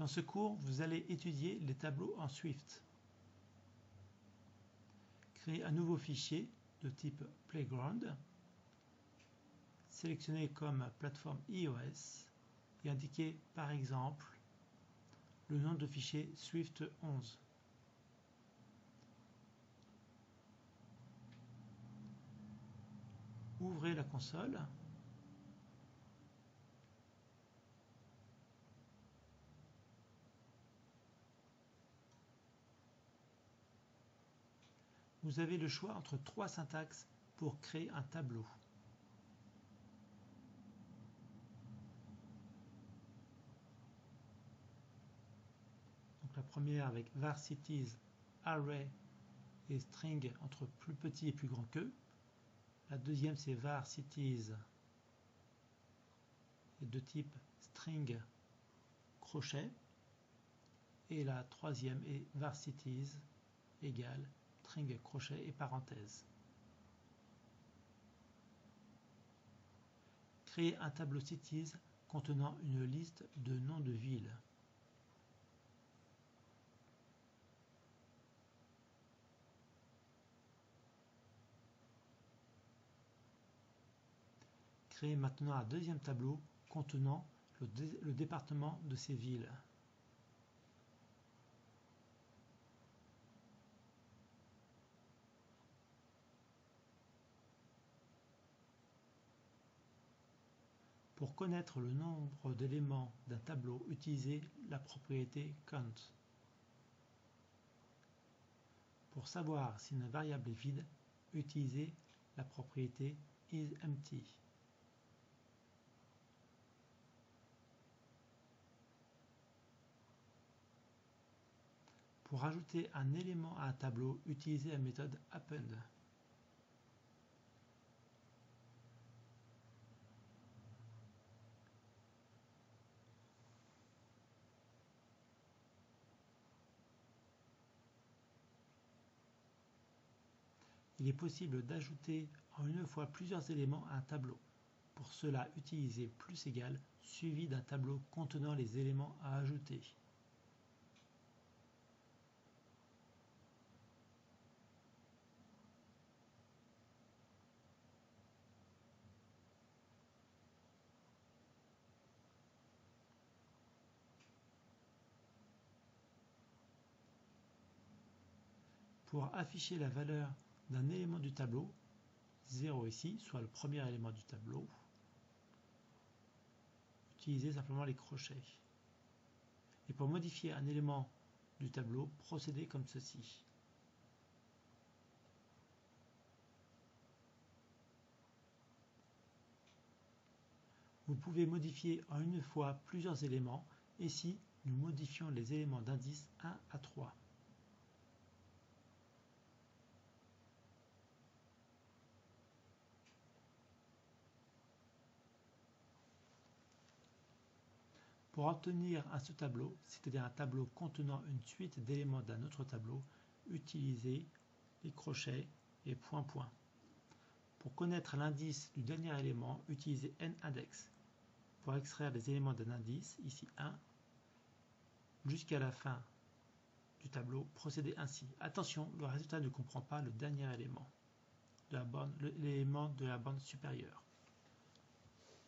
Dans ce cours, vous allez étudier les tableaux en Swift. Créer un nouveau fichier de type Playground, sélectionner comme plateforme iOS et indiquer par exemple le nom de fichier Swift 11. Ouvrez la console. Vous avez le choix entre trois syntaxes pour créer un tableau. Donc la première avec varCities, array et string entre plus petit et plus grand que. La deuxième c'est varCities et de type string crochet. Et la troisième est varCities égale string crochet et parenthèse. Créer un tableau cities contenant une liste de noms de villes. Créer maintenant un deuxième tableau contenant le département de ces villes. Pour connaître le nombre d'éléments d'un tableau, utilisez la propriété count. Pour savoir si une variable est vide, utilisez la propriété isEmpty. Pour ajouter un élément à un tableau, utilisez la méthode append. Il est possible d'ajouter en une fois plusieurs éléments à un tableau. Pour cela, utilisez plus égal suivi d'un tableau contenant les éléments à ajouter. Pour afficher la valeur d'un élément du tableau, 0 ici, soit le premier élément du tableau, utilisez simplement les crochets. Et pour modifier un élément du tableau, procédez comme ceci. Vous pouvez modifier en une fois plusieurs éléments. Ici, nous modifions les éléments d'indice 1 à 3. Pour obtenir un sous-tableau, c'est-à-dire un tableau contenant une suite d'éléments d'un autre tableau, utilisez les crochets et point. Pour connaître l'indice du dernier élément, utilisez nindex. Pour extraire les éléments d'un indice, ici 1, jusqu'à la fin du tableau, procédez ainsi. Attention, le résultat ne comprend pas le dernier élément, l'élément de la bande supérieure.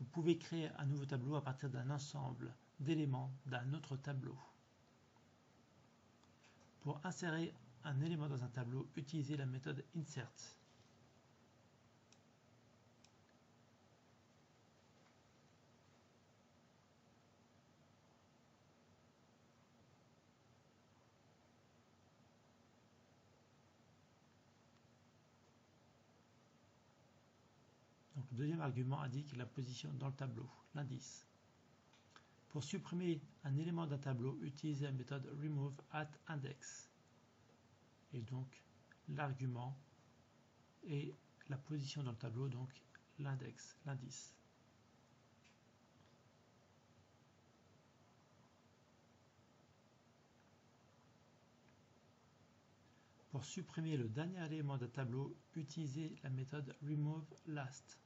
Vous pouvez créer un nouveau tableau à partir d'un ensemble d'éléments d'un autre tableau. Pour insérer un élément dans un tableau, utilisez la méthode insert. Donc, le deuxième argument indique la position dans le tableau, l'indice. Pour supprimer un élément d'un tableau, utilisez la méthode remove@index. Et donc, l'argument est la position dans le tableau, donc l'index, l'indice. Pour supprimer le dernier élément d'un tableau, utilisez la méthode removeLast.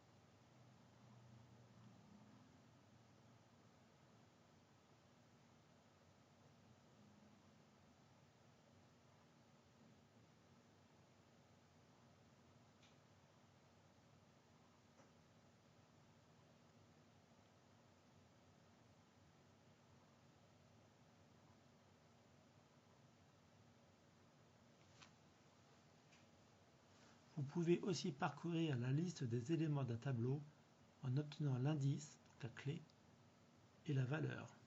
pouvez aussi parcourir la liste des éléments d'un tableau en obtenant l'indice, la clé, et la valeur.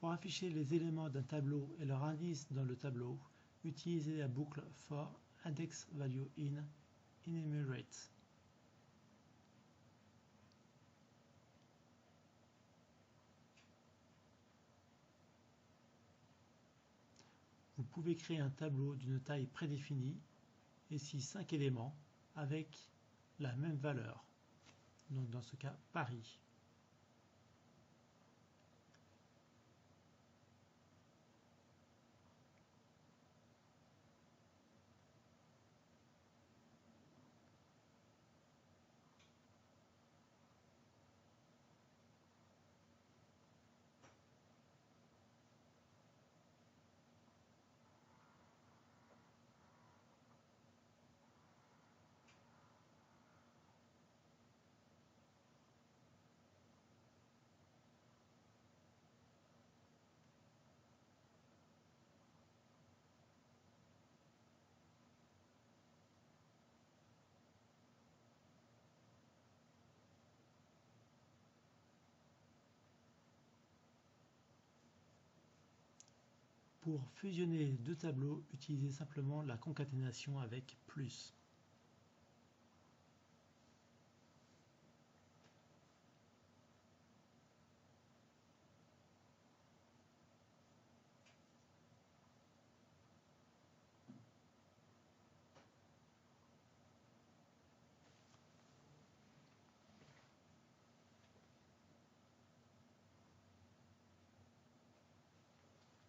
Pour afficher les éléments d'un tableau et leur indice dans le tableau, utilisez la boucle for index value in enumerate. Vous pouvez créer un tableau d'une taille prédéfinie et 5 éléments avec la même valeur. Donc dans ce cas, Paris. Pour fusionner deux tableaux, utilisez simplement la concaténation avec plus.